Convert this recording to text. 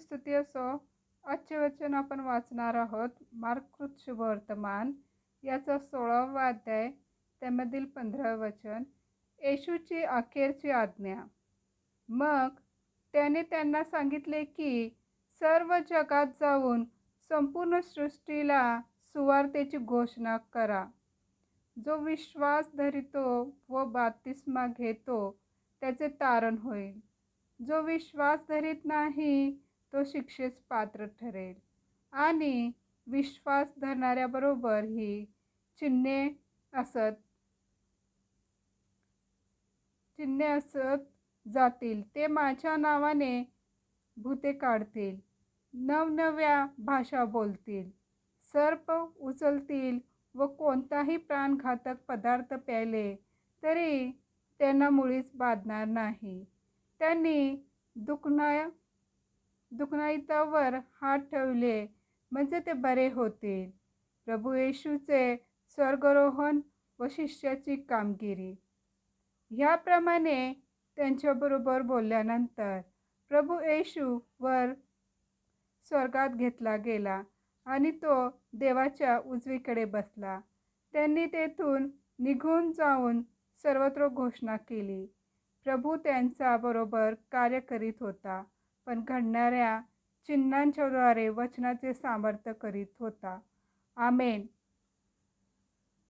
स्तुती असो. आजचे वचन आपण वाचणार आहोत मार्क शुभवर्तमान याचा 16वा अध्याय, त्यामधील 15 वचन. येशूची अखेरची आज्ञा. मग त्याने त्यांना सांगितले की सर्व जगात जाऊन संपूर्ण सृष्टीला सुवार्तेची घोषणा करा. जो विश्वास धरितो व बप्तिस्मा घेतो त्याचे तारण होईल. जो विश्वास धरीत नाही तो शिक्षेस पात्र ठरेल. आणि विश्वास धरणाऱ्याबरोबर ही चिन्हे असत जातील. ते माझ्या नावाने भूते काढतील, नवनव्या भाषा बोलतील, सर्प उचलतील व कोणताही प्राणघातक पदार्थ प्यायले तरी त्यांना मुळीच बाधणार नाही. त्यांनी दुखण्यावर हात ठेवले म्हणजे ते बरे होतील. प्रभू येशूचे स्वर्गारोहण व शिष्याची कामगिरी. ह्याप्रमाणे त्यांच्याबरोबर बोलल्यानंतर प्रभू येशू वर स्वर्गात घेतला गेला आणि तो देवाच्या उजवीकडे बसला. त्यांनी तेथून निघून जाऊन सर्वत्र घोषणा केली. प्रभू त्यांच्या बरोबर कार्य करीत होता, पण घडणाऱ्या चिन्हांच्याद्वारे वचनाचे सामर्थ्य करीत होता. आमेन.